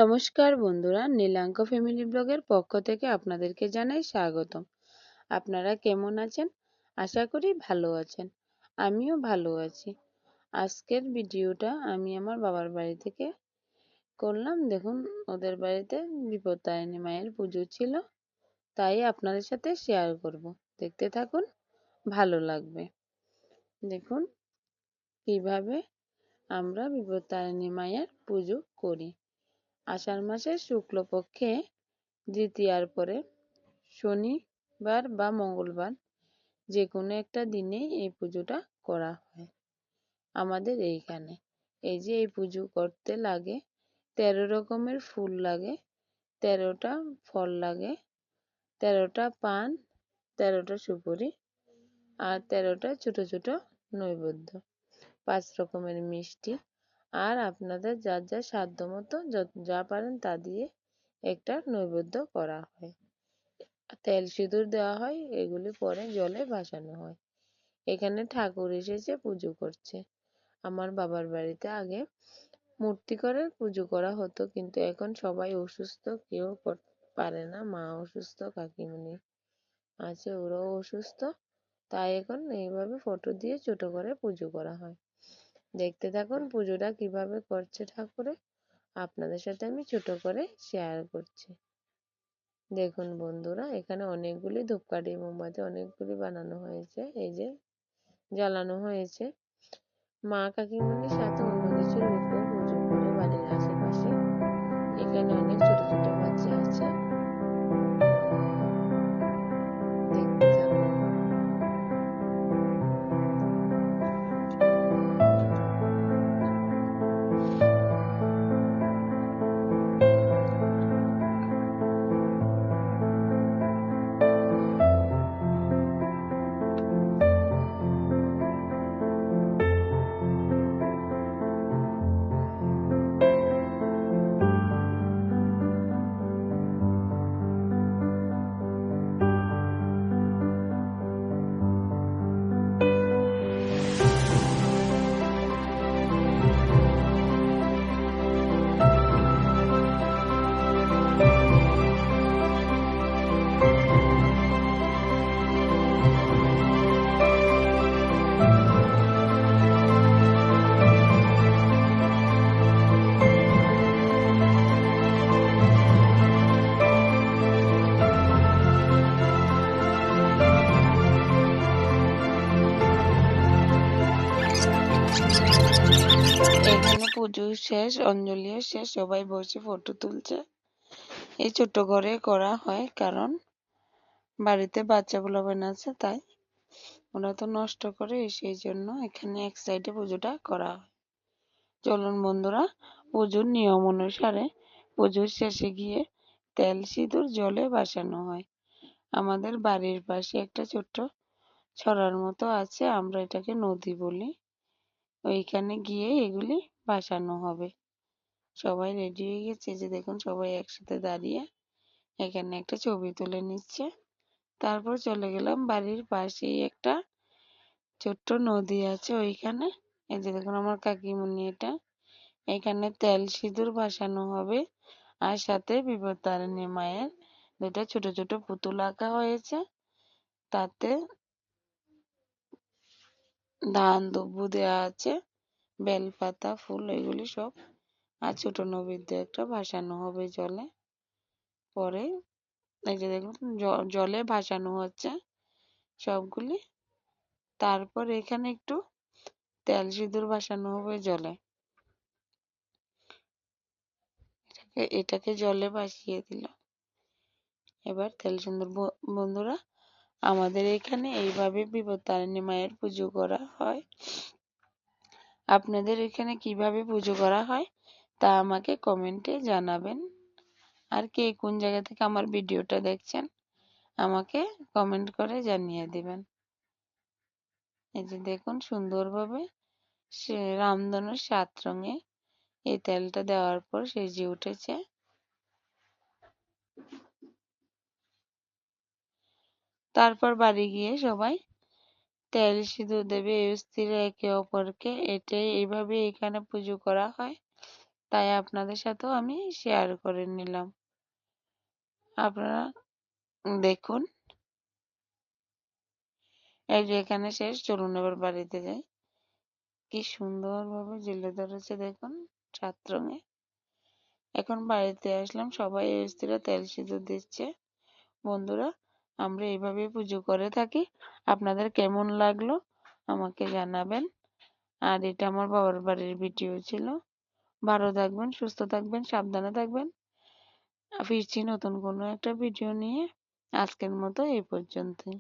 নমস্কার বন্ধুরা, নীলাঙ্ক ফ্যামিলি ব্লগের পক্ষ থেকে আপনাদেরকে জানাই স্বাগতম। আপনারা কেমন আছেন? আশা করি ভালো আছেন। আমিও ভালো আছি। আজকের ভিডিওটা আমি আমার বাবার বাড়ি থেকে করলাম। দেখুন, ওদের বাড়িতে বিপত্তারিণী মায়ের পুজো ছিল, তাই আপনাদের সাথে শেয়ার করব। দেখতে থাকুন, ভালো লাগবে। দেখুন কিভাবে আমরা বিপত্তারিণী মায়ের পুজো করি। আষাঢ় মাসের শুক্লপক্ষে দ্বিতীয়ার পরে শনিবার বা মঙ্গলবার যে কোনো একটা দিনেই এই পুজোটা করা হয় আমাদের এইখানে। এই যে এই পুজো করতে লাগে 13 রকমের ফুল লাগে, 13টা ফল লাগে, 13টা পান, 13টা সুপুরি আর 13টা ছোট ছোট নৈবেদ্য, 5 রকমের মিষ্টি। আর আপনাদের যার যা সাধ্য মতো যা পারেন তা দিয়ে একটা নৈবেদ্য করা হয়। তেল সিঁদুর দেওয়া হয়, এগুলি পরে জলে ভাসানো হয়। এখানে ঠাকুর এসেছে, পুজো করছে। আমার বাবার বাড়িতে আগে মূর্তি করে পুজো করা হতো, কিন্তু এখন সবাই অসুস্থ, কেউ পারে না। মা অসুস্থ, কাকিমুনি আছে, ওরাও অসুস্থ, তাই এখন এইভাবে ফটো দিয়ে ছোট করে পুজো করা হয়। দেখতে থাকুন পুজোটা কিভাবে করছে ঠাকুরে, আপনাদের সাথে আমি ছোট করে শেয়ার করছি। দেখুন বন্ধুরা, এখানে অনেকগুলি ধূপকাঠি মোমবাতি অনেকগুলি বানানো হয়েছে, এই যে জ্বালানো হয়েছে। মা কাকিমুনির সাথে অন্য কিছুর উপর পুজো করে বাড়ির আশেপাশে। এখানে অনেক ছোট ছোট বাচ্চা আছে, দেখতে থাকুন। এখানে পুজো শেষ, অঞ্জলিও শেষ, সবাই বসে ফটো তুলছে। এই ছোট ঘরে করা হয়, কারণ বাড়িতে বাচ্চাগুলো আছে, তাই ওরা তো নষ্ট করে, সেই জন্য এখানে এক সাইডে পুজোটা করা হয়। চলুন বন্ধুরা, পুজোর নিয়ম অনুসারে পুজোর শেষে গিয়ে তেল সিঁদুর জলে ভাসানো হয়। আমাদের বাড়ির পাশে একটা ছোট্ট ছড়ার মতো আছে, আমরা এটাকে নদী বলি। ওইখানে গিয়ে এগুলি ভাসানো হবে। সবাই রেডি হয়ে গেছে, যে দেখুন সবাই একসাথে দাঁড়িয়ে এখানে একটা ছবি তুলে নিচ্ছে। তারপর চলে গেলাম বাড়ির পাশেই একটা ছোট্ট নদী আছে, ওইখানে এই যে দেখুন আমার কাকিমুনি, এটা এখানে তেল সিঁদুর ভাসানো হবে। আর সাথে বিপত্তারিণী মায়ের দুটো ছোট ছোট পুতুল আঁকা হয়েছে, তাতে ধান দুব্বু দেওয়া আছে, বেলপাতা, ফুল, এগুলি সব। আর ছোট নৈবেদ্য একটা ভাসানো হবে জলে। পরে এই যে দেখুন জলে ভাসানো হচ্ছে সবগুলি। তারপর এখানে একটু তেল সিঁদুর ভাসানো হবে জলে। এটাকে জলে ভাসিয়ে দিল। এবার তেল সিঁদুর। বন্ধুরা, আমাদের এখানে এইভাবে বিপত্তারিণী মায়ের পুজো করা হয়। আপনাদের এখানে কিভাবে পুজো করা হয় তা আমাকে কমেন্টে জানাবেন। আর কে কোন জায়গা থেকে আমার ভিডিওটা দেখছেন আমাকে কমেন্ট করে জানিয়ে দিবেন। এই যে দেখুন সুন্দরভাবে সে রামধনুর 7 রঙে এই তেলটা দেওয়ার পর সেজে উঠেছে। তারপর বাড়ি গিয়ে সবাই তেল সিঁদুর দেবে এই স্থিরে একে অপরকে। এইভাবে এখানে পুজো করা হয়। তাই আপনাদের সাথেও আমি শেয়ার করে নিলাম। আপনারা দেখুন। এই যে এখানে শেষ, চলুন এবার বাড়িতে যাই। কি সুন্দরভাবে জেলে ধরেছে দেখুন, 7 রঙে। এখন বাড়িতে আসলাম, সবাই স্ত্রীরা তেল সিঁদুর দিচ্ছে। বন্ধুরা, আমরা এইভাবে পুজো করে থাকি। আপনাদের কেমন লাগলো আমাকে জানাবেন। আর এটা আমার বাবার বাড়ির ভিডিও ছিল। ভালো থাকবেন, সুস্থ থাকবেন, সাবধানে থাকবেন। ফিরছি নতুন কোনো একটা ভিডিও নিয়ে। আজকের মতো এই পর্যন্তই।